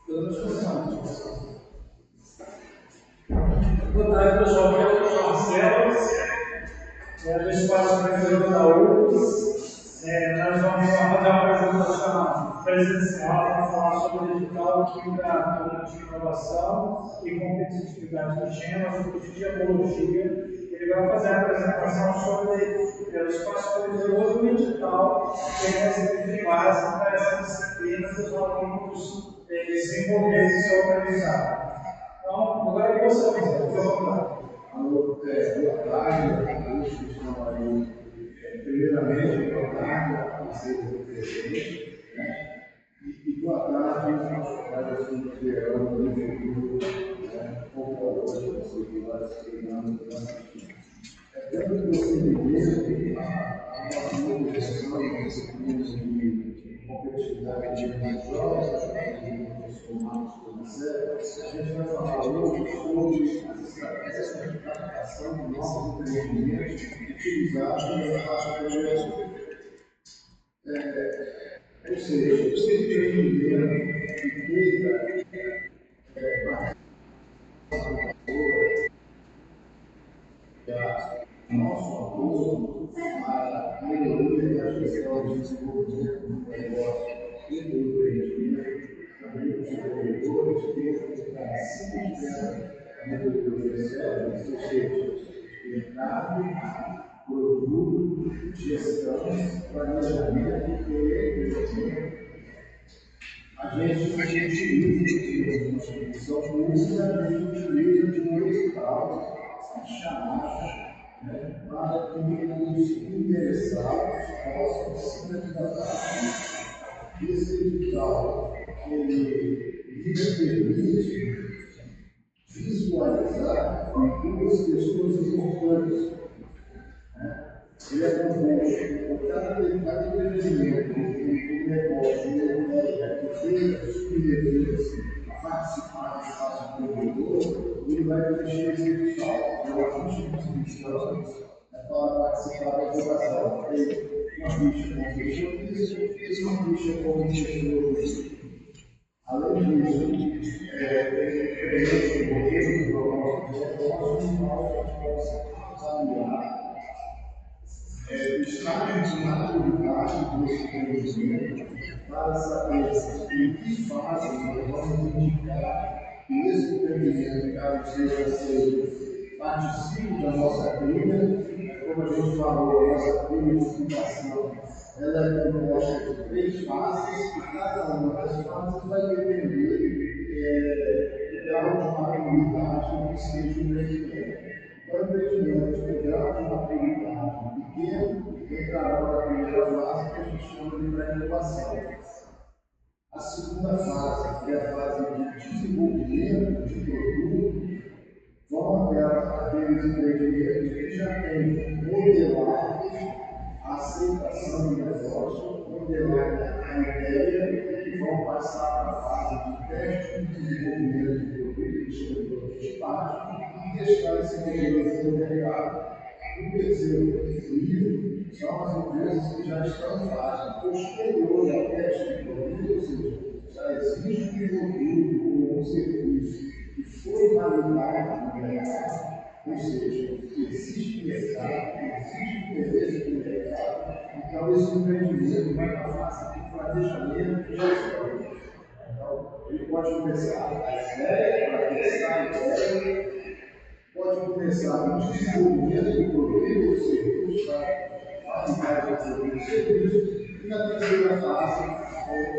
Boa tarde, pessoal. Aqui é o Marcelo, do Espaço Brasileiro da UFES. Nós vamos fazer uma apresentação presencial para falar sobre o digital aqui da turma de inovação e competitividade do gênero, sobre diabologia. Ele vai fazer a apresentação sobre o espaço poderoso e digital, que é essa base para essa disciplina que os alunos desenvolverem e se organizarem. Então, agora é você, fica à vontade. Boa tarde a todos que estão aí. Primeiramente, boa tarde a vocês do presente, e boa tarde para os que verão no futuro, compradores, seguidores que estão nos assistindo. Pelo procedimento, a nossa mobilização e disciplinas de competitividade de jovens, de formatos como sério, a gente vai falar hoje sobre as estratégias de captação de novos empreendimentos utilizados na faixa projeto. Ou seja, o empreendimento que queira nosso apoio para a melhoria da gestão de desenvolvimento do negócio e do empreendimento, também os empreendedores têm que estar acima da metodologia, ou seja, mercado, produto, gestão, planejamento e investimento. A gente utiliza uma instituição pública, a gente utiliza de um edital chamado para que os interessados possam se candidatar. Esse edital, ele permite visualizar duas questões importantes. Ele é composto por cada empreendimento, um negócio, uma ideia que seja submeter-se a participar do espaço empreendedor, ele vai preencher esse edital pelas instituições para participar da votação. Tem uma ficha como gestor físico e uma ficha como gestor físico. Além disso, preenche o roteiro do propósito de negócio e nós possa avaliar o estágio de maturidade desse empreendimento para saber em que fase nós vamos indicar que esse empreendimento, caso seja aceito, participe da nossa trilha. Como a gente falou, a nossa trilha de fundação ela é composta de 3 fases, e cada uma das fases vai depender do grau de maturidade que seja o empreendimento. Então, empreendimentos com grau de maturidade pequeno entrarão na primeira fase, que a gente chama de pré-inovação. A segunda fase, que é a fase de desenvolvimento de produto, vão até aqueles empreendimentos que já têm modelado a aceitação do negócio, modelado a ideia, e vão passar para a fase de teste de desenvolvimento de produto, que chama de prototipagem, e testar esse modelo no mercado. O terceiro nível são as empresas que já estão em fase posterior ao teste de produto, ou seja, já existe um produto ou um serviço que foi validado no mercado, ou seja, existe mercado, existe interesse no mercado, então esse empreendimento vai para a fase de planejamento e gestão. Então, ele pode começar a ideia, para testar a ideia, pode começar no desenvolvimento do produto ou serviço, para validar o produto ou serviço, e na terceira fase,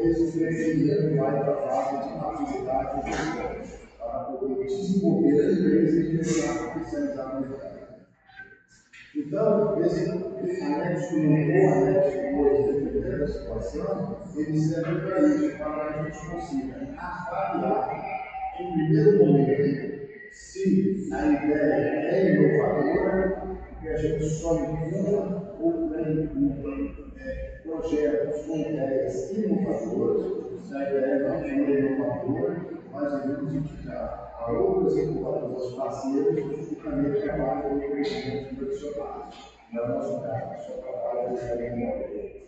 esse empreendimento vai para a fase de maturidade e gestão, para poder desenvolver a empresa e melhorar a especializar no mercado. Então, esse anexo 1 ou anexo 2, dependendo da situação, ele serve para isso, para que a gente consiga avaliar, em primeiro momento, se a ideia é inovadora, porque a gente só empurra ou pré-empurra projetos com ideias inovadoras. Se a ideia não for inovadora, nós devemos indicar a outras incubadoras parceiras que também trabalham com empreendimentos tradicionais. Não é o nosso caso, só trabalha com imobiliário.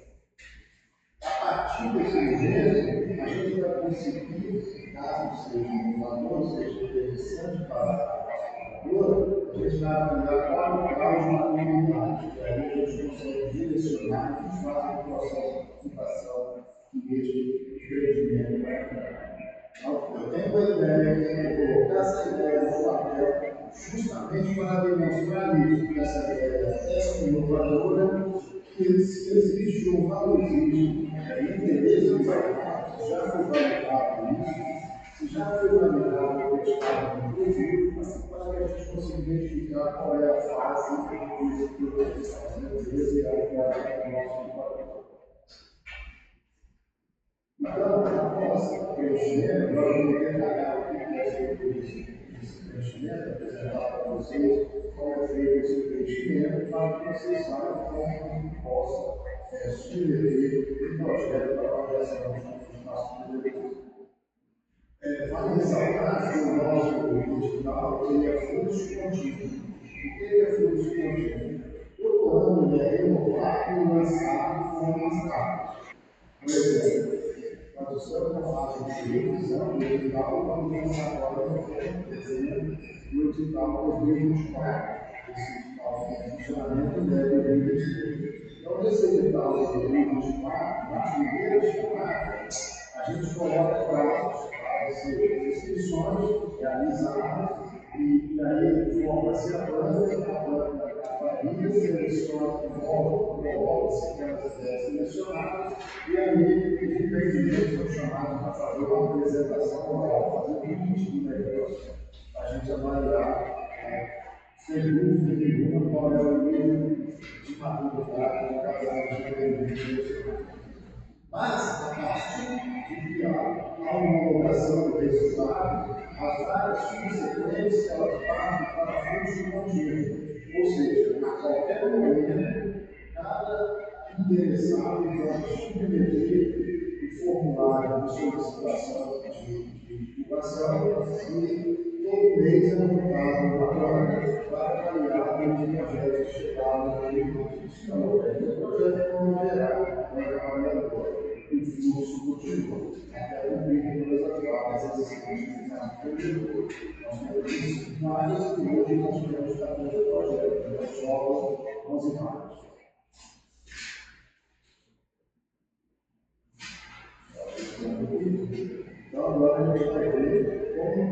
A partir desse momento, a gente vai conseguir caso seja inovador, seja interessante para a computadora, a gente vai avaliar qual o grau de maturidade, e aí a gente consegue direcionar e faz o processo de participação que este empreendimento vai entrar. Então, eu tenho uma ideia, vou colocar essa ideia no papel justamente para demonstrar isso, que essa ideia é inovadora, que existe um valorismo, interesse do mercado, se já foi validado isso, se já foi validado o estado do produto, para que a gente consiga identificar qual é a fase desse produto, esse é o nosso papel. Então, após preenchimento, nós vamos detalhar o que é feito esse preenchimento, apresentar para vocês como é feito esse preenchimento, para que vocês saibam como possa submeter o projeto para avaliação dos nossos diretores. Vale ressaltar que o nosso edital ele é fluxo contínuo. O que é fluxo contínuo? Todo ano ele é renovado e lançado formas rápidas. Por exemplo, nós estamos na fase de revisão do edital, vamos lançar agora em dezembro do edital 2024. Esse edital em funcionamento deve 2023. Então, nesse edital de 2024, na primeira chamada, a gente coloca prazos para ser inscrições realizadas e aí forma-se a banca avalia, seleciona, coloca-se aquelas ideias selecionadas e aí os empreendimentos são chamados para fazer uma apresentação oral, fazer um pitch do negócio, para a gente avaliar, sem dúvida nenhuma, qual é o nível de maturidade de cada empreendimento. Mas, a partir de que a homologação do resultado, as várias subsequentes elas partem para fluxo contínuo. Ou seja, a qualquer momento, cada interessado pode submeter o formulário de solicitação de divulgação e todo mês é montado uma banca para avaliar o projeto chegar no limite. Se não houver o projeto, não haverá banca avaliadora. O fluxo continua até cumprir todas as vagas existentes na produtora. Nós temos isso, mas hoje nós temos 14 projetos, nós somos 11 vagas. Então, agora a gente vai ver como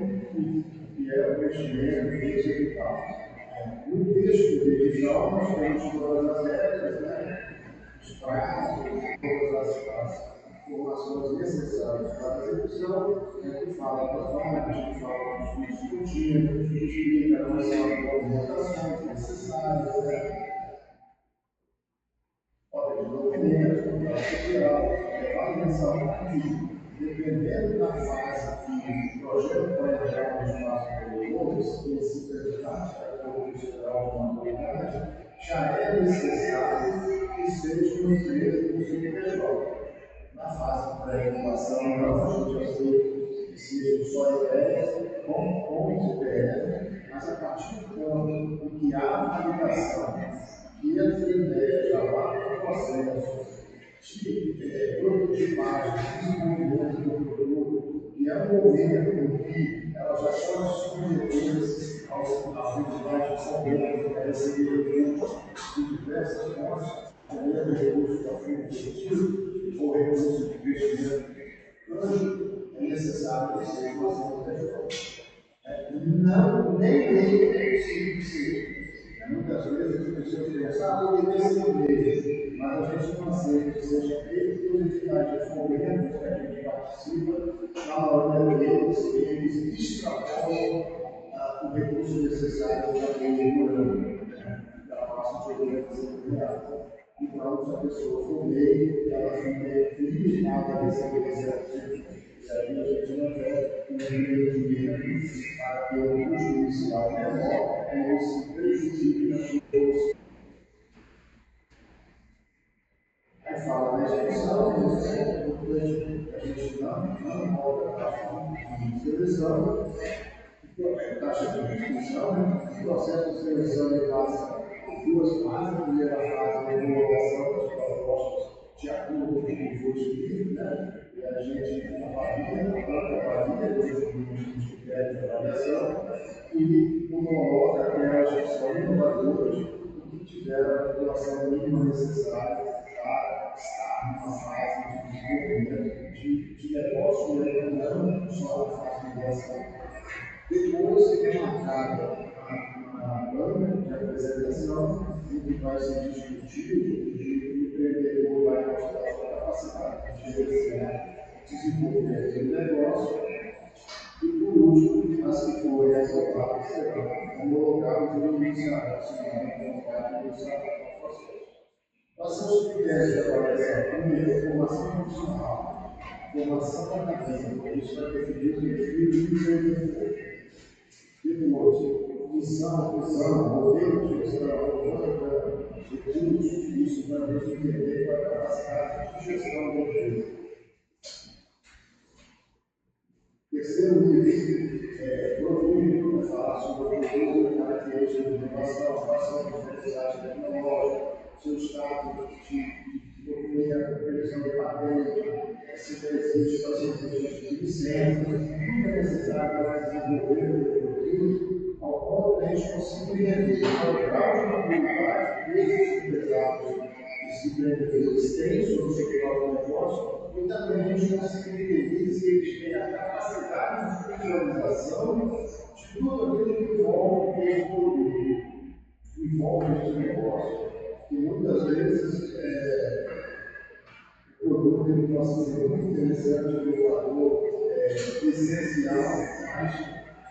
que é o investimento desse edital. No texto do edital, nós temos todas as regras, os prazos, todas as informações necessárias para a execução, que fala das vagas, que fala dos custos contínuos, que explica quais são as movimentações necessárias, ordem de documento, contrato federal, vale ressaltar que, dependendo da fase que o projeto vai entrar no espaço anterior, esse resultado de acordo com o geral de maturidade, já é necessário que seja uma empresa do CNPJ. Na fase de pré-ocupação, não, a gente aceita que sejam só ideias com CPF, mas a partir do ponto em que há validação, que essa ideia já vai para o processo de prototipagem, desenvolvimento do produto, que é um momento em que elas já são submetidas aos tribunais de convênio para receber recursos de diversas fontes, como recursos da fundo positivo ou recursos de investimento. Hoje é necessário que seja uma ação tecnológica. Não, nem é possível ser. Muitas vezes as pessoas pensam, poderia ser igreja, mas a gente não aceita que seja feito por entidades de fomento que a gente participa, na hora eles extrapolam o recurso necessário para a lei morando, da nossa segurança criada. Então, se a pessoa for meio, ela fica limitada a receber esse artigo. E aí a gente não quer um empreendimento para ter um custo inicial menor e não se prejudique na sua evolução. Aí fala da expressão, mas é importante a gente não volta para a forma de seleção, taxa de inscrição, o processo de seleção ele passa por duas fases. A primeira fase é a homologação das propostas de acordo com o que foi escrito, e a gente avalia, a banca avalia, os critérios de avaliação e homologa aquelas que são inovadoras e que tiveram a população mínima necessária para estar numa fase de desenvolvimento de negócio, não só na fase de inovação. Depois é marcada a plano de apresentação, em que vai ser discutido que o empreendedor vai mostrar sua capacidade de gerenciar, desenvolver o negócio, e por último, as que forem aprovadas serão homologadas e iniciadas, se não homologadas e iniciadas no processo. Quais são os critérios de avaliação? Primeiro, formação profissional, formação acadêmica, isso vai definir o perfil do empreendedor. Depois, missão, visão, modelo de gestão, orgânica, recursos, isso vai nos entender com a capacidade de gestão do empresa. Terceiro item é produto, falar sobre o produto, características de inovação, ação de velocidade tecnológica, seu estado de documento, previsão de patente, se existe procedimentos de licença, tudo é necessário para desenvolver o produto, ao ponto de a gente conseguir entender o grau de maturidade que esses empresários esses empreendedores têm sobre o seu próprio negócio, e também a gente consegue entender se eles têm a capacidade de visualização de tudo aquilo que envolve esse produto, envolve este negócio. E muitas vezes o produto ele possa ser muito interessante, inovador, essencial, mas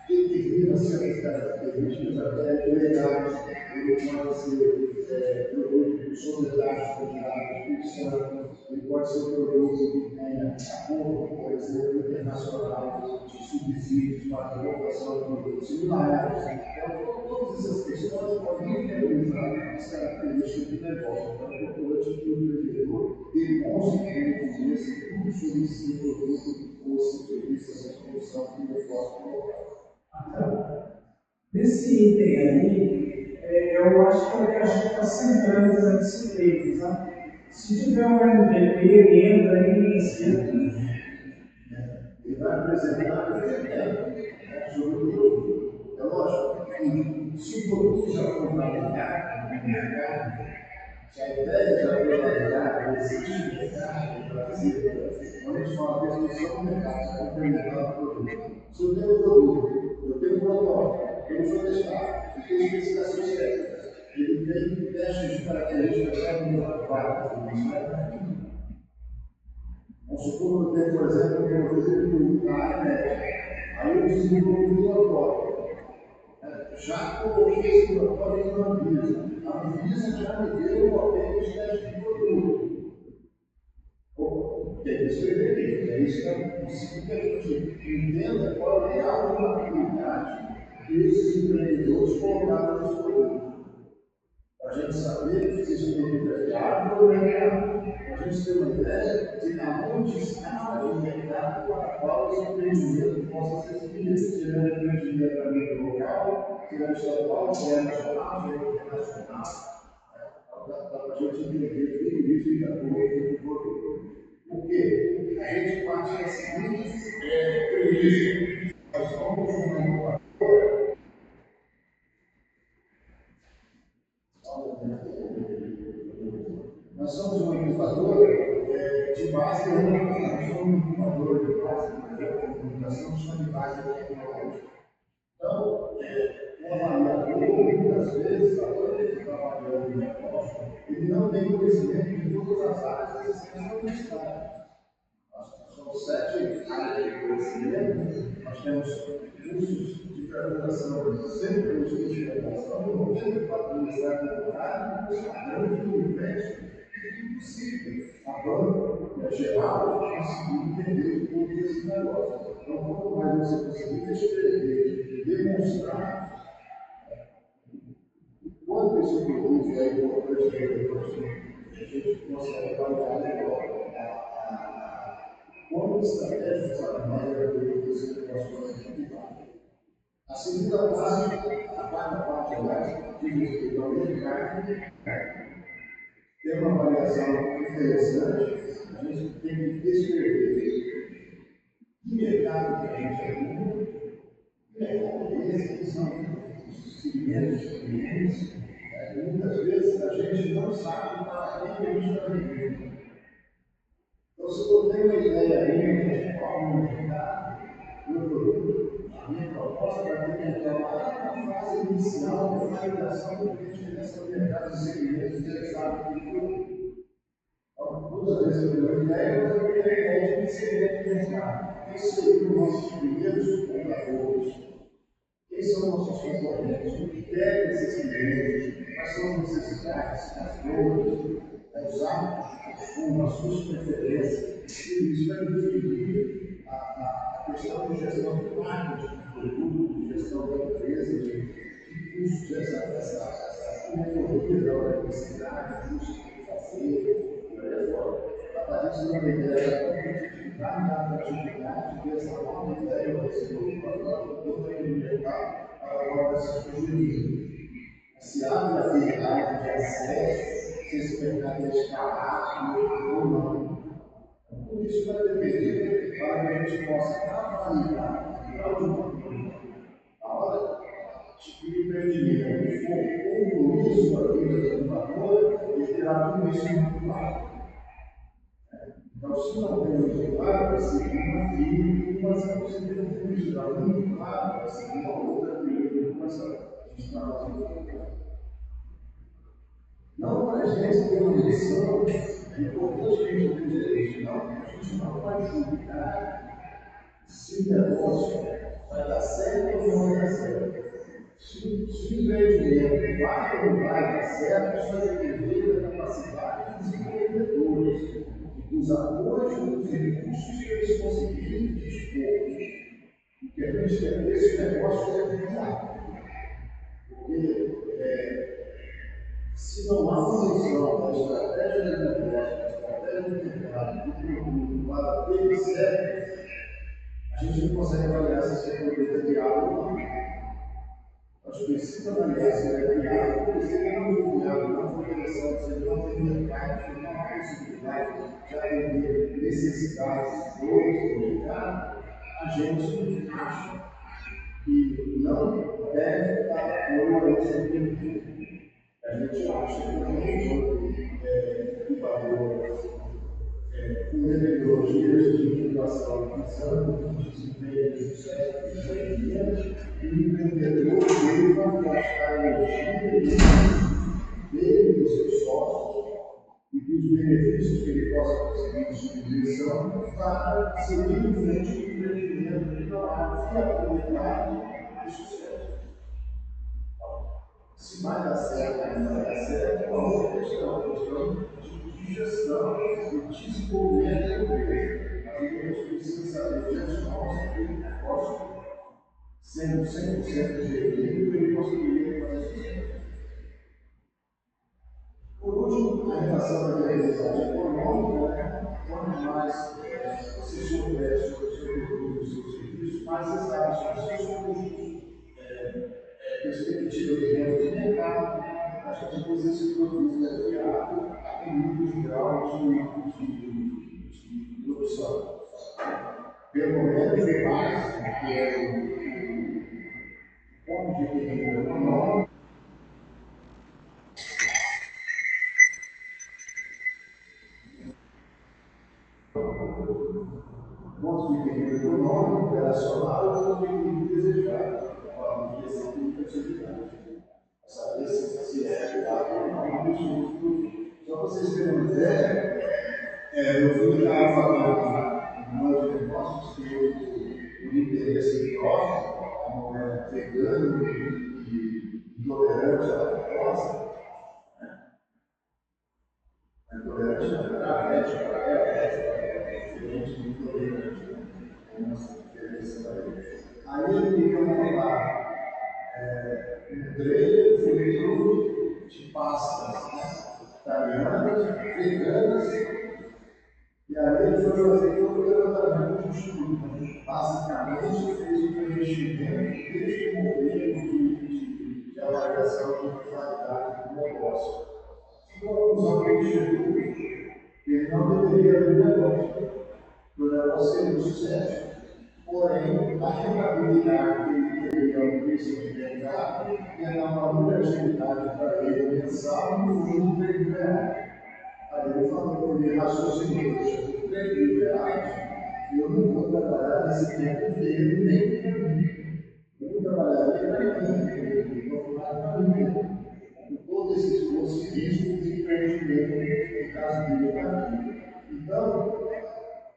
determina certas características até legais. Ele pode ser produto sobre dados contados, fixando, ele pode ser um produto que tenha acordo, por exemplo, internacional de subsídios para a colocação de produtos similares. Então, todas essas questões podem viabilizar as características do negócio. Então, é importante que o empreendedor demonstre que ele conhece tudo sobre esse produto ou esse serviço, essa solução que ele possa colocar. Nesse item aí, eu acho que a gente está centrando durante esse tempo, sabe? Se tiver um MVP, ele entra aí em cima. Ele vai apresentar o sobre o produto. É lógico que se o produto já foi validado no mercado, se a ideia já foi validada, existe no mercado, quando a gente fala de definição do mercado, complementar o produto. Se eu tenho um produto, eu tenho um protótipo, eu sou testado, eu tenho especificações técnicas, ele tem testes de características várias, isso é vamos supor que eu tenho, por exemplo, um produto da ANET, aí eu desenvolvi um protótipo. Já coloquei esse protótipo na Anvisa. A Anvisa já me deu o papel de teste de produto. Tem que escrever, é isso que é possível que a gente entenda qual é o grau de maturidade que esses empreendedores colocaram nesse produto. Para a gente saber se esse produto é viável ou não é viável. Para a gente ter uma ideia de aonde está o mercado para o qual esse empreendimento possa ser seguido. Se ele é um empreendimento a nível local, se é estadual, se é nacional, se é internacional. Para a gente entender tudo isso e dar conta do produto. Por quê? A gente parte da seguinte premissa. Nós somos uma nós somos uma incubadora de base tecnológica. Nós somos uma incubadora de base de comunicação, somos de base tecnológica. Então, o avaliador, muitas vezes, a hora que ele está avaliando o negócio, ele não tem conhecimento de todas as áreas existentes na universidade. Nós somos 7 áreas de conhecimento, nós temos cursos de graduação, sempre cursos de graduação, 94 universidades doutoradas, padrão de universo, é impossível. A banca, é geral, conseguir entender todo esse negócio. Então, quanto mais você conseguir descrever, demonstrar quanto esse produto é importante para a gente consegue avaliar melhor como estratégia para nós é esse negócio privado. A segunda parte, a quarta parte, aliás, diz respeito ao mercado, tem uma avaliação interessante, a gente tem que descrever que mercado que a gente 2.500 clientes, muitas vezes a gente não sabe para quem a gente está vendendo. Então, se eu tenho uma ideia minha de qual o mercado, meu produto, a minha proposta vai ter que entrar lá na fase inicial da validação do cliente nessa mercado de segmentos que ele sabe que foi. Então, muitas vezes eu tenho uma ideia, mas eu tenho a ideia de que segmento de mercado. Quem seriam os nossos primeiros compradores? Quem são nossos concorrentes? O que querem esses clientes? Quais são as necessidades, as dores, os hábitos de consumo, as suas preferências? E isso vai definir a questão de gestão de marketing, de produto, de gestão da empresa, de custo, essa metodologia da universidade, custo de fazer, e aí é fora. A gente não tem ideia da competitividade da atratividade dessa nova ideia, desse novo produto, do tamanho do mercado, agora dessas coisas. Se abre a habilidade de acesso, se esse mercado é escalável ou não. Tudo isso vai depender para que a gente possa avaliar o grau de controle. A hora que o empreendimento for concluir sua vida como valor, ele terá tudo isso muito claro. Então, se não tem muito claro, vai seguir uma trilha, mas se você tem um trilho geral muito claro, vai seguir uma outra trilha, mas a gente está fazendo. Não para a gente ter uma missão, é importante que a gente tenha isso, não, a gente não vai julgar se o negócio vai dar certo ou não vai dar certo. Se o empreendimento vai ou não vai dar certo, isso vai depender da capacidade dos empreendedores, dos apoios e dos recursos que eles conseguirem dispor. Porque a gente quer que esse negócio é viável. Porque se não há uma noção da estratégia de negócio, da estratégia de mercado, do produto, para ter certo, a gente não consegue avaliar se esse produto é viável ou não. A gente precisa avaliar se ele é viável, porque se ele não for viável, não for interessante, se ele não tem mercado, se ele não há possibilidade de atender necessidades, dores do mercado, a gente acha que não deve dar apoio a esse empreendimento. A gente acha que o valor com metodologias de inovação visando o desempenho de sucesso do empreendimento, e o empreendedor ele vai gastar a energia dele, dos seus sócios e dos benefícios que ele possa conseguir de subvenção para seguir em frente com o empreendimento que não há viabilidade e sucesso. Se vai dar certo ou não vai dar certo, é uma outra questão, de gestão e desenvolvimento da empresa. A gente precisa saber diante de nós que o negócio, sendo 100% gerido, ele conseguiria fazer sucesso. Por último, a relação da viabilidade econômica, quanto mais você souber sobre o seu produto e o seu serviço, mais você sabe sobre os seus custos, perspectiva de renda de mercado, a gente usa esse produto viável em muitos graus de produção. Pelo menos o básico, que é o ponto de equilíbrio econômico, ponto de equilíbrio econômico, operacional e ponto de equilíbrio desejado, para a questão de flexibilidade. Saber se é viável ou não, só para vocês terem uma ideia, eu fui já falando no negócios que o interesse próximo, como vegano e intolerante à lactose, intolerante à diabetes, é diferente do intolerante, tem essa diferença aí. Aí ele queria montar um trailer futuro de pastas italianas, veganas. E aí ele foi fazer todo o levantamento de estudo. Basicamente, fez um investimento desde o modelo de avaliação de qualidade do negócio. Se conclusão que ele chegou, ele não deveria abrir negócio. O negócio seria um sucesso. Porém, a rentabilidade que ele deveriam ter se identificado e dar uma lucratividade para ele mensal no fundo de R$ 3.000. Aí ele falou que ele raciocinou, R$ 3.000, eu não vou trabalhar nesse tempo inteiro nem para mim. Eu vou trabalhar nem para mim, eu vou trabalhar para mim. Com todo esse esforço e risco de empreendimento no caso dele na vida. Então,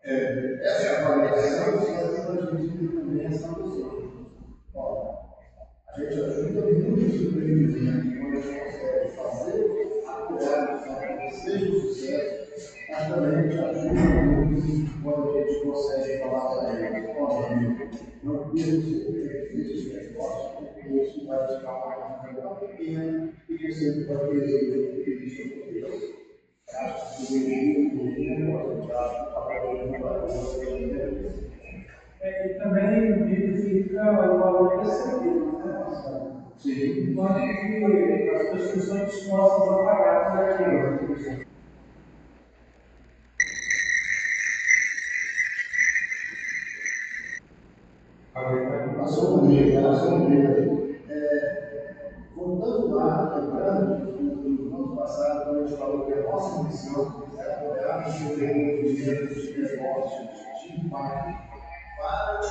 essa é a avaliação que faz a gente ter também essa noção. Olha, a gente ajuda muitos empreendimentos quando a gente consegue fazer apoiar, seja um sucesso, mas também a gente ajuda muito quando a gente consegue falar para eles, olha, não perca o seu benefício de negócio, porque isso vai te dar uma renda pequena e você vai ter isso com Deus. Acho que o negócio, eu acho que o papel de valor E também verifica o valor percebido, né, Marcelo? sim. Quanto que as pessoas estão dispostas a pagar por aquilo. Passou um dia. Voltando lá, lembrando, no ano passado, quando a gente falou que a nossa missão é apoiar os desenvolvimentos de negócios de impacto para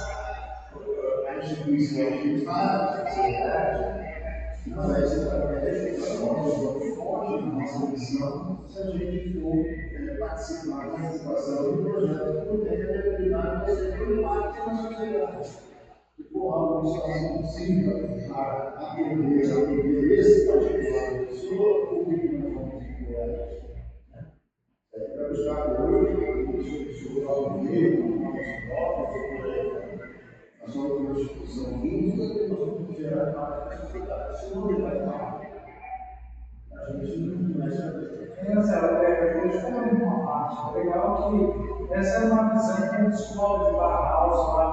a instituição, para a sociedade, não é estratégico para nós, não foge da nossa missão se a gente for participar da participação de projetos que tenham determinado o impacto na sociedade. Se for algo que só se consiga atender esse particular da pessoa, por que nós vamos explorar isso? Para buscar hoje, isso é algo meio, nossas próprias, nós somos uma instituição única e nós temos que gerar impacto na sociedade. Se não gerar impacto, a gente não vai saber. Eu vou te falar uma parte legal que essa é uma visão que a escola de Bauhaus lá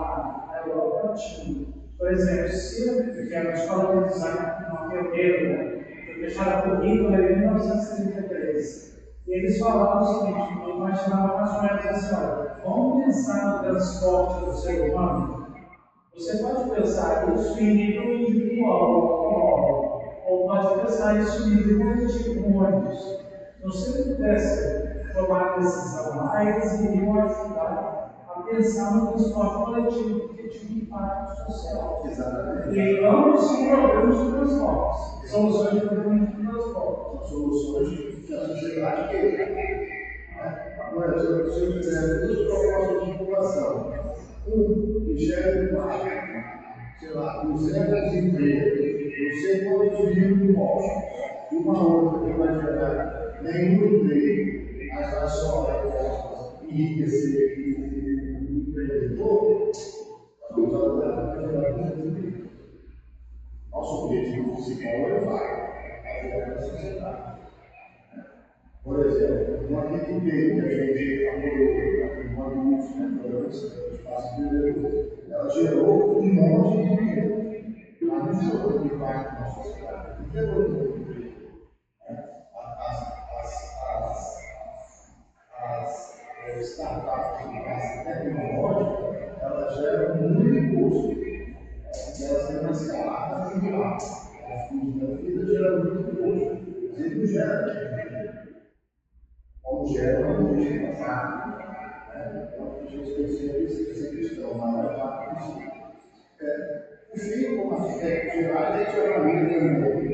na Europa tinha. Por exemplo, se que a escola de design, uma pioneira, foi fechada por Hitler em 1933, e eles falavam o seguinte, eu imaginava mais ou menos assim, olha, vamos pensar no transporte do ser humano. Você pode pensar isso em nível individual, ou pode pensar isso em nível coletivo, como ônibus. Então, se ele pudesse tomar a decisão, aí eles iriam ajudar a pensar no transporte coletivo, que tinha impacto social. Exatamente. E ambos são problemas de transporte, soluções de problemas de transporte. São soluções que a sociedade quer. Agora, se eu fizer duas propostas de população, que gera impacto, sei lá, 200 empregos, não sei quantos mil impostos, e uma outra que vai gerar nenhum emprego, mas vai só enriquecer o empreendedor, nós vamos trabalhar para gerar emprego. Nosso objetivo principal é levar a sociedade. Por exemplo, uma PQP que a gente apoiou, uma luz, o espaço empreendedor, ela gerou um monte de dinheiro, mas não gerou impacto na sociedade, não gerou emprego. As startups de base tecnológica, elas geram muito imposto, porque elas têm uma escalada mundial. As custos da vida geram muito imposto, mas ele não gera como gera uma indústria passada. Então, a gente tem sempre essa questão, mas o fim, como arquiteto geral, a gente avalia também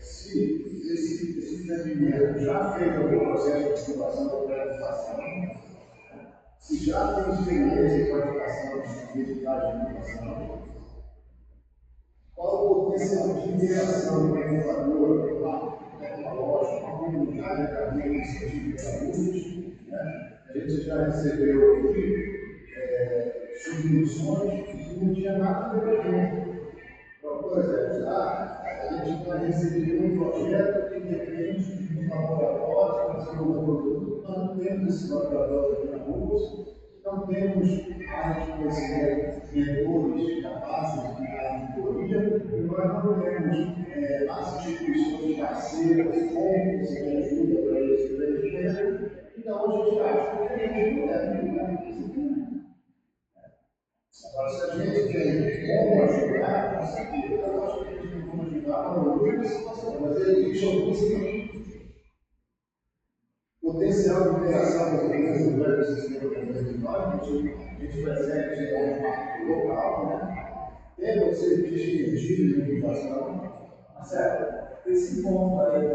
se esse empreendimento já fez algum processo de inovação ou pré-inovação, se já tem experiência em qualificação de resultados de inovação, qual o potencial de interação com a inovadora, tecnológica, com a comunidade acadêmica, científica e adultos. A gente já recebeu aqui submissões que não tinha nada a ver com a gente. Por exemplo, a gente vai receber um projeto que depende de um laboratório para desenvolver produto. Nós não temos esse laboratório aqui na UFS, não temos área de conhecimento, mentores capazes de dar mentoria, e nós não temos as instituições parceiras com conseguir ajuda para esse empreendimento. Então, a gente acha que a gente não deve mudar esse. Agora, se a gente tem como ajudar isso aqui. Eu acho que a gente não pode ajudar a maioria da situação, mas ele chamou o seguinte: potencial de interação com o governo do sistema governamental, a gente percebe que é um marco local, né? Tem você de educação. Marcelo, esse ponto aí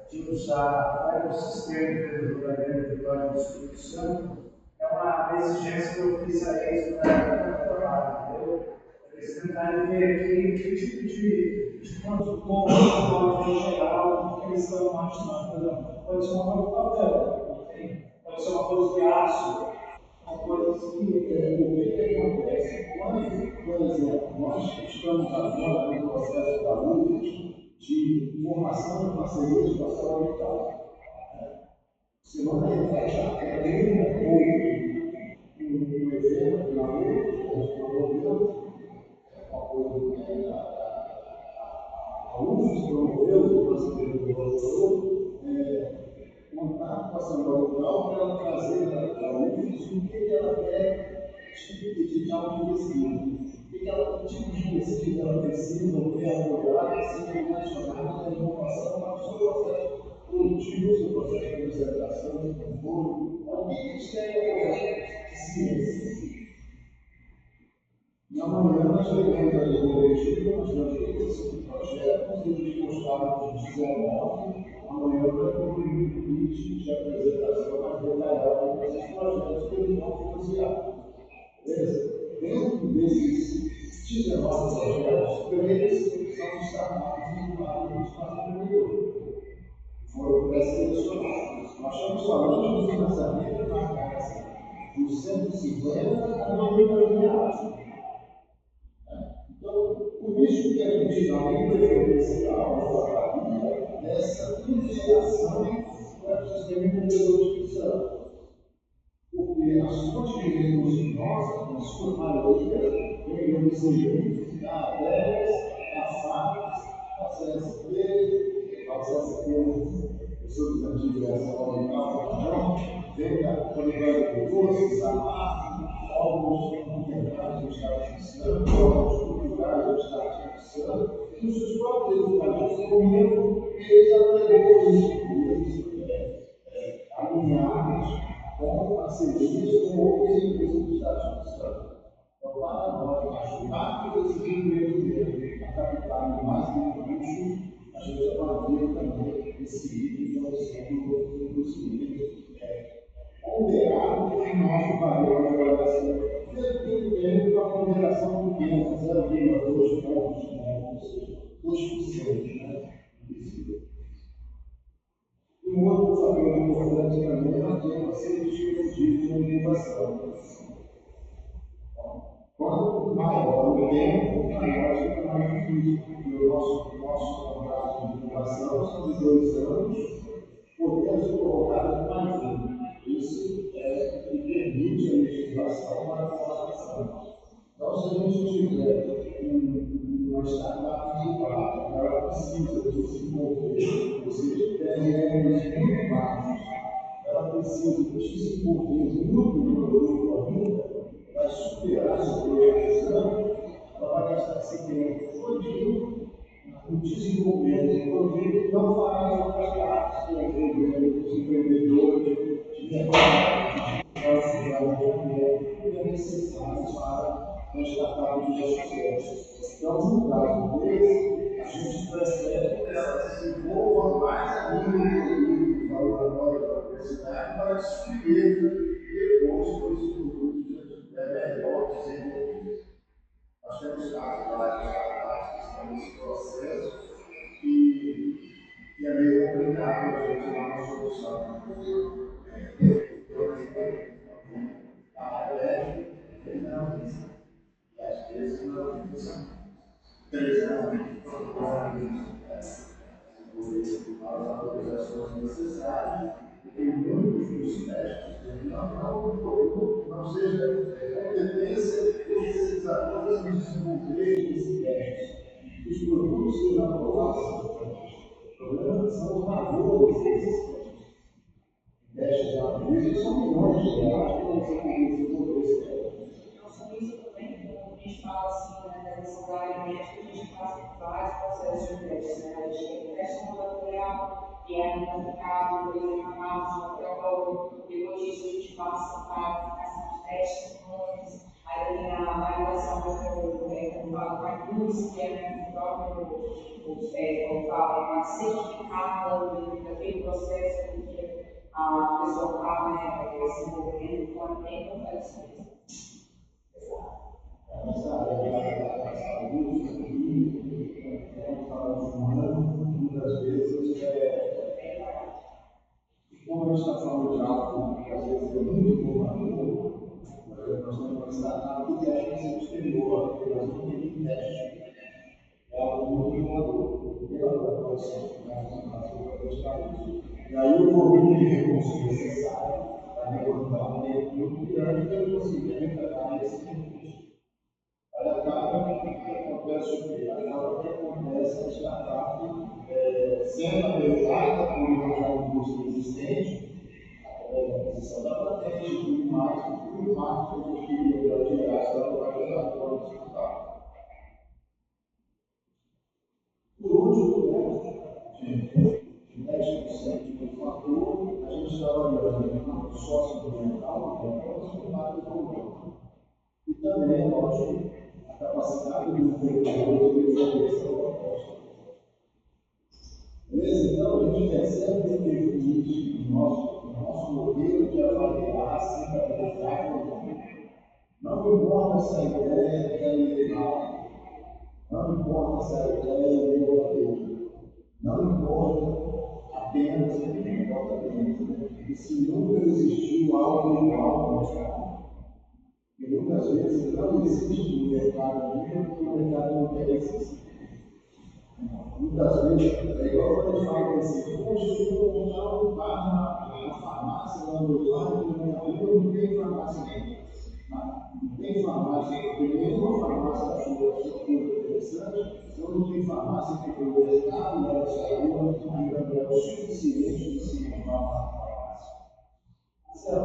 de usar o sistema de desenvolvimento do Plano do Espírito Santo é uma exigência que eu fiz a eles para o trabalho, entendeu? Eles tentarem ver aqui que tipo de quanto pode chegar ao que eles estão imaginando. Por exemplo, pode ser uma coisa de papel, pode ser uma coisa de aço, uma coisa assim. O que acontece? Quando, por exemplo, nós estamos agora no processo da luta de formação de parcerias com a saúde mental. Semana retrasada, houve um evento na luta, que nós promovemos, com apoio a UFES promoveu, o nosso diretor contato com a saúde mental para ela trazer para a UFES o que ela quer de tal de pesquisa. Que tipo de pesquisa ela precisa ter apoiada, se direcionada na inovação para o seu processo produtivo, o seu processo de comercialização, de controle. É o que eles querem apoiar de ciência. Na manhã, nós chegamos a desenvolver nós tivemos 35 projetos, eles gostaram de 19. Amanhã vai ter um pitch de apresentação mais detalhada desses projetos que eles vão financiar. Beleza? Dentro desses 19 projetos, 3 são startups vinculadas no espaço empreendedor. Foram pré-selecionados. Nós estamos falando de financiamento na casa dos 150 a 90 reais. Então, por isso que a gente ainda oferece a autonomia dessa interação com o sistema empreendedor de instituição. Porque as fontes de recursos nossas, na sua maioria, vêm do serviço da ADES, da FACS, da CSP, da CSP, pessoas antigas dessa oriental da região, vem da qualidade de doces, da MAP, órgãos ambientais do Estado de São órgãos culturais do Estado de São e os seus próprios educadores comigo, eles aprenderam isso, alinhados com parcerias com outras empresas do Estado de São. Então, para nós ajudar o desenvolvimento a captar mais recursos, a gente avalia também esse item como sendo um dos itens ponderado em nosso padrão de avaliação. Tem uma ponderação pequena, 0,2 pontos, 2%. Né? Um outro fator importante também é o tempo a ser discutido na inovação. Quanto maior o tempo, maior fica mais difícil. E o nosso contrato de inovação são de 2 anos, podemos colocar mais um. Isso é o que permite a legislação para a formação. Então, se a gente tiver uma startup privada, ela precisa de se envolver, ou seja, PRLs muito baixos, ela precisa de se envolver muito no produto ainda, vai superar esse projeto, ela vai gastar esse tempo todinho no desenvolvimento do produto e não fará as outras partes, que é o dos empreendedores, de mercado, de que é necessário para a startup de sucesso. Então, no caso desse, a gente prefere que ela se envolva mais ainda no valor da universidade para descobrir depois que esse produto é melhor desenvolvido. Nós temos casos lá de startups que estão nesse processo e é meio complicado a gente dar uma solução. Não, e às vezes não são 3 anos, 4 anos, as autorizações necessárias, e muitos dos testes não seja competência desses desafios de desenvolver esses testes. Os produtos sejam aprovados, o problema são os valores desses testes. Testes da vida são milhões de reais para você poder desenvolver esse teste. Então, sobre isso também, quando a gente fala assim, né, da questão da a indústria, né, o próprio, como fala, uma certificada daquele processo que a pessoa está, né, se envolvendo, então é importante mesmo. Essa área da saúde, quando falamos humano, muitas vezes como a gente está falando de algo que às vezes é muito inovador, nós temos uma startup que a gente se exterior, porque nós não temos teste. É algo muito inovador. Ela pode ser e aí o volume de recursos necessário para levantar um tempo muito grande para ele conseguir arrecadar esse recurso. Aí acontece o quê? Acaba que acontece a startup sendo apelidada por uma indústria existente, através da aquisição da patente e tudo mais, e o impacto que a gente queria gerar essa localidade para a startup. Por último, de 10% do fator, a gente está olhando o impacto socioambiental, que é o próximo impacto econômico. E também, lógico, a capacidade do empregador de desenvolver essa proposta. Beleza? Então, a gente percebe que tem isso no nosso modelo de avaliar sempre a qualidade. Não importa se a ideia é ilegal, não importa se a ideia é inovativa, não importa apenas, não importa apenas, e se nunca existiu algo igual no mercado. E muitas vezes não existe no mercado livre porque o mercado não quer existir. Muitas vezes, é igual quando a gente fala assim, poxa, eu vou comprar um bar na farmácia lá do lado, na minha rua não tem farmácia nenhuma. Não tem farmácia, tem nenhuma farmácia da sua interessante, ou não tem farmácia que tem o mercado, ela saiu, ainda não é o suficiente de se montar uma farmácia. Então,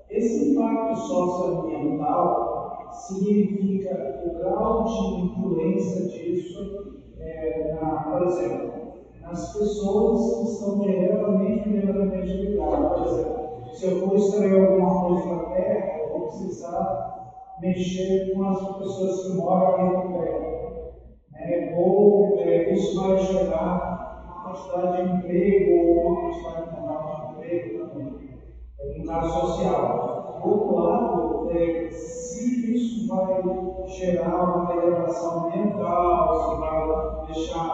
esse impacto socioambiental significa o grau de influência disso, por exemplo, nas pessoas que estão diretamente ligadas. Por exemplo, se eu for extrair alguma coisa da terra, eu vou precisar mexer com as pessoas que moram ali na terra. Ou isso vai gerar uma quantidade de emprego ou uma quantidade de emprego também. No caso social. Por outro lado, se isso vai gerar uma degradação ambiental, se vai deixar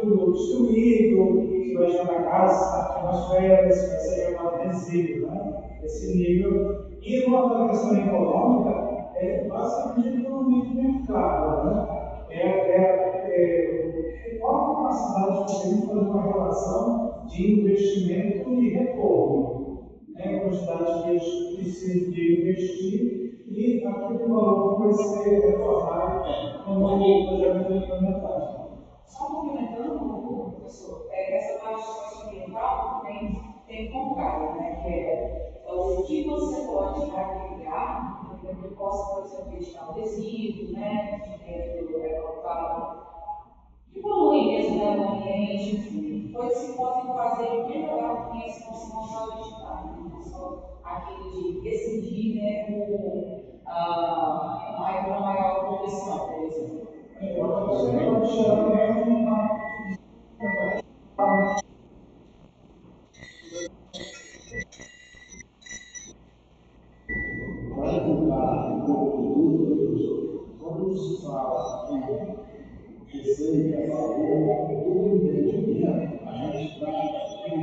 tudo destruído, se vai gerar gases na atmosfera, se vai ser gerado resíduo, né? Esse nível. E numa questão econômica, é basicamente economia de mercado, né? Qual a capacidade que temos de fazer uma relação de investimento e retorno? A quantidade que a gente precisa de investir e aquele valor que vai ser retornado como projeto de implementação. Só complementando, professor, essa parte socioambiental tem o contrário, né? Que é o que você pode agregar, que possa, por exemplo, deixar um resíduo, né? Que polui mesmo o ambiente, enfim, coisas que podem fazer melhorar o que esse nosso habitat, não só aquele de decidir, né, com uma maior poluição, por exemplo. Para evitar um pouco de dúvida, professor, quando se fala em receita, valor, todo empreendimento, a gente traz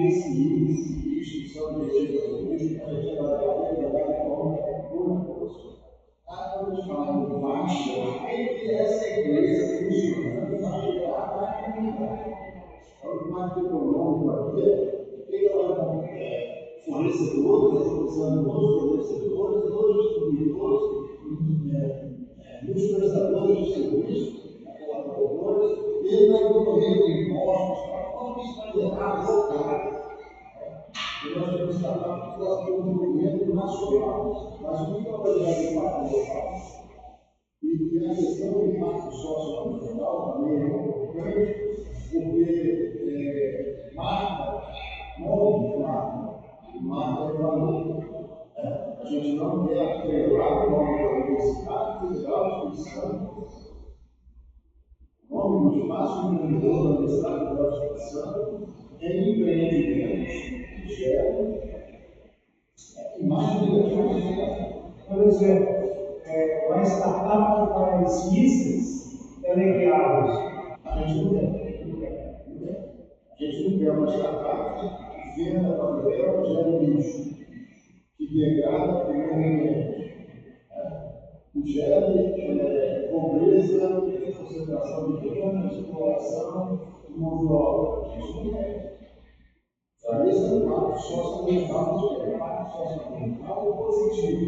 esse índice, instituição de receita pública, a gente vai trabalhar de forma pura, professor. Quando a gente fala em baixa, aí essa empresa funcionando vai gerar para a comunidade. Então, o impacto econômico aqui o que ela vai fornecedores, utilizando nos fornecedores, nos distribuidores, nos prestadores de serviço, colaboradores, e na economia de impostos, como isso vai gerar local. E nós temos startups que elas têm um movimento nacional, mas muito valorizado o impacto local. E a questão do impacto socioambiental também é importante, porque marca, nome de marca é valor. A gente não quer atrelar o nome da Universidade Federal do Espírito Santo nome do espaço empreendedor da Universidade Federal do Espírito Santo em empreendimentos que geram mais de por exemplo, uma startup que faz mísseis teleguiados. a gente não tem. A gente não tem uma startup que venda papel que gera lixo, que degrada o meio ambiente, que gera pobreza, concentração de renda, exploração de mão de obra. A gente não tem. Esse é o impacto socioambiental, que é o impacto socioambiental positivo.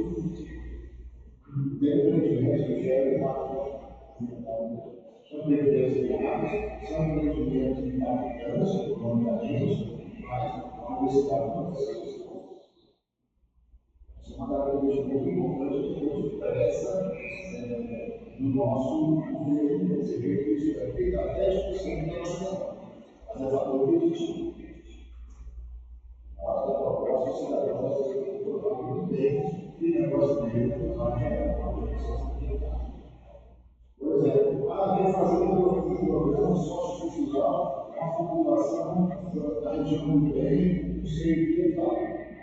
Tem empreendimentos que geram impacto ambiental. São empreendimentos viáveis, são empreendimentos impactantes economicamente, mas a universidade não precisa. Isso é uma característica muito importante que a gente presta no nosso governo. Você vê que isso é feito a 10% da nação, mas é valor positivo. A hora da proposta, o cidadão vai ser controlado muito bem e o negócio dele vai gerar uma pessoa. Por exemplo, vou fazer um programa sociocultural, uma população da região do bem, não sei o que e tal.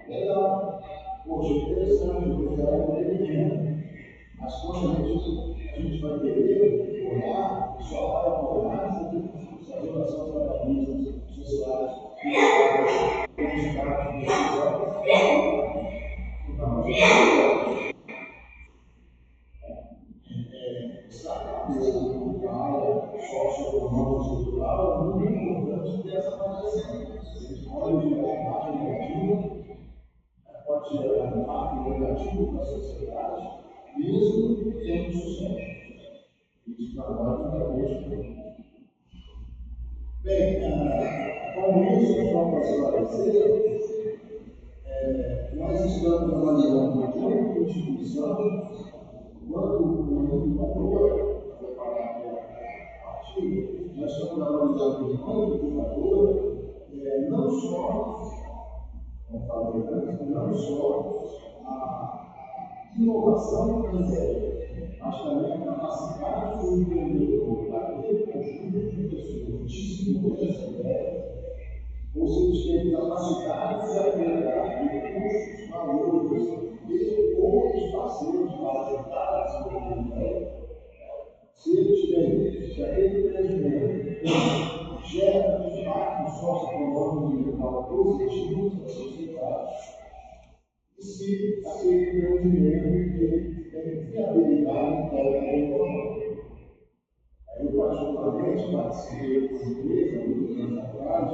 Legal. Poxa, interessante, eu vou gerar empreendimento. Mas quando a gente vai querer olhar, só vai apoiar essa relação trabalhista, sociais, identidade de decisão. Startup na área socioeconômica e cultural é muito importante ter essa avaliação. Eles podem gerar impacto negativo, pode gerar impacto negativo para a sociedade, mesmo tendo sucesso. Isso trabalha totalmente. Bem, com isso, só para esclarecer, nós estamos avaliando tanto a instituição quanto o incubador, para preparar a artigo, nós estamos analisando enquanto incubador, não só, como falei antes, não só a inovação financeira, mas também a capacidade do empreendedor para ter conjunto de pessoas desenvolver essa ideia, ou seja, ter capacidade de agregar recursos, valores e outros parceiros para ajudar a desenvolver a ideia. Se eles têm, se aquele empreendimento gera impacto socioeconômico e ambiental positivo para a sociedade, e se aquele empreendimento tem viabilidade interna e econômica. Eu, particularmente, participei de uma empresa, muitos anos atrás,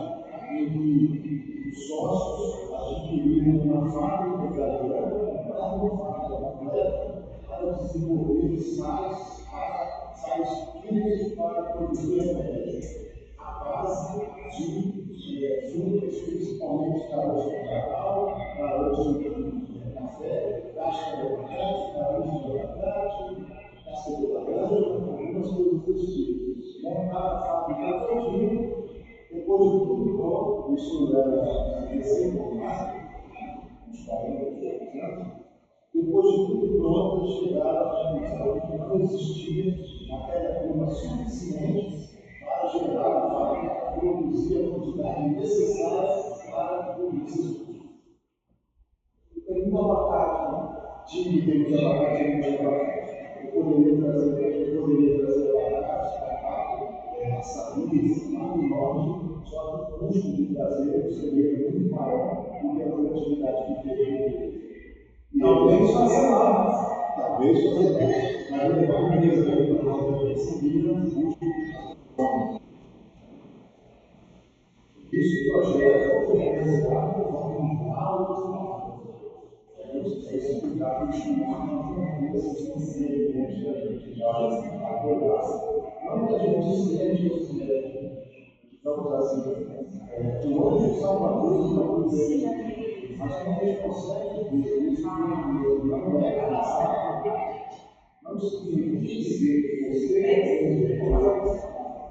em que os sócios adquiriram uma fábrica italiana, compraram uma fábrica completa para desenvolver sais químicos para produzir remédios à base de frutas, principalmente caroço de cacau, caroço de café, casca de abacate, caroço de abacate, casca de laranja, algumas coisas desse tipo. Montaram a fábrica todinha, depois de tudo pronto, isso era recém-formado, uns 40 anos. Depois de tudo pronto, eles chegaram à conclusão que não existia matéria-prima suficiente para gerar a fábrica, para produzir a quantidade necessária para cobrir esses custos. Tem muito abacate, né? Tinha que ter muito abacate. Eu poderia trazer abacate, cacau, açaí, lá no norte, só que o custo de trazer seria muito maior do que a produtividade que teria. Talvez fazer lá. Talvez fazer lá. Mas levar uma mesa aí para nós receber um custo. Esse projeto foi realizado de forma mundial. Esse cuidado de chamar uma coisa sinceramente que a gente já apoiasse. Não que a gente seja, digamos assim, longe de Salvador, não tem, mas quando a gente consegue ver isso não é cansado, não significa dizer que você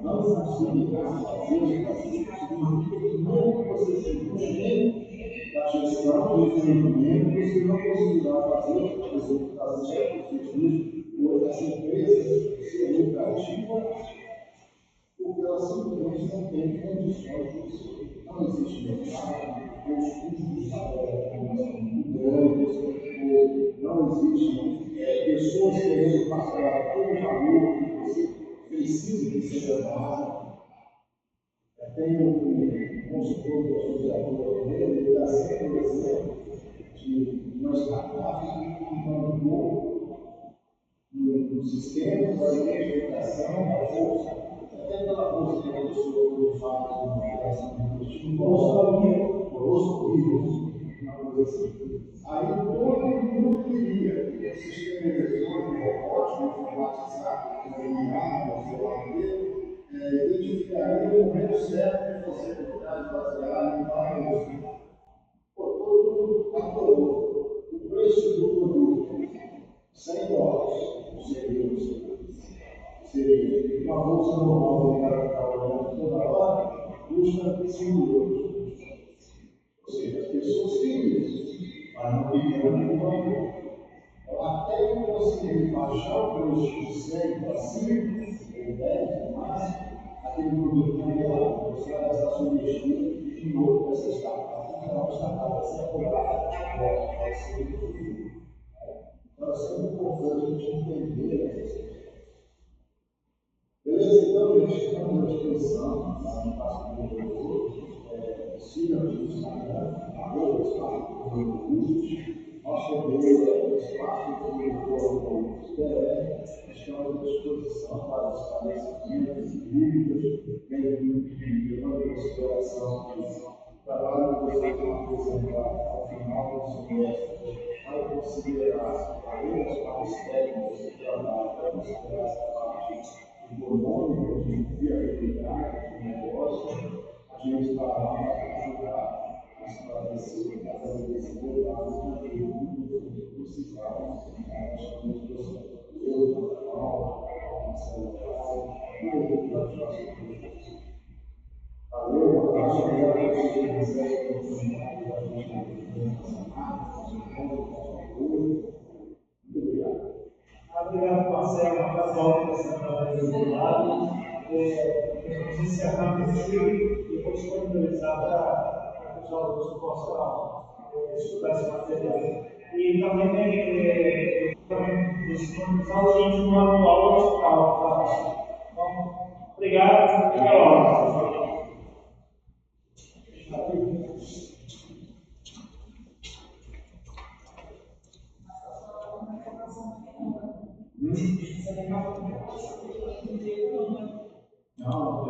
não significa significa que não você se gênio da gestão do empreendimento, você não conseguirá fazer, por exemplo, fazer ou essa empresa ser lucrativa simplesmente não tem condições disso. Não existe mercado, os custos são muito grandes, não existe pessoas querendo pagar todo o valor que você precisa que seja pago. Tem um consultor do associador, ele está sendo exemplo de uma startup que mandou no sistema de identificação da bolsa, até pela bolsa que a pessoa faz uma operação de investimento, bolsa livre, uma coisa assim. Aí todo mundo queria o sistema eletrônico, robótico, informatizado, IA, sei lá o quê, identificaria o momento certo de fazer atividade baseada em vários. Todo mundo adorou. O preço do produto, $100, seria uma bolsa normal, o cara ficar olhando toda hora, custa €5. Ou seja, as pessoas queriam isso, mas não queriam o valor. Até que eu consegui baixar o preço de 100 para 5, ou 10 no máximo, aquele produto não ia lá. Você vai gastar sua investida de novo nessa startup. Então, a startup vai ser aprovada agora, vai ser no futuro. Então, é sempre importante a gente entender essas coisas. Beleza? Então, gente, estamos à disposição, lá no Passo do Desenvolvedor. Siga-nos no Instagram, Espaço do Desenvolvedor. Nosso e-mail é espaço.desenvolvedor.br. Estamos à disposição para esclarecimentos, dúvidas, levando em consideração que o trabalho que vocês vão apresentar ao final do semestre vai considerar, além das partes técnicas do trabalho, vai considerar essa parte econômica de viabilidade do negócio. A gente está lá para ajudar a esclarecer, a fazer esse debate que precisamos. Acho que os professores, a Marcelo Prado, e os nossos. Valeu, um abraço, obrigado por vocês que quiserem ter oportunidade da gente nessa marca, muito obrigado. Obrigado, Marcelo, uma volta dessa oportunidade. Vamos encerrar o perfil e vou disponibilizar para que os alunos possam estudar esse material. E também disponibilizar o link no manual digital. Tá? Então, obrigado, até logo. Não,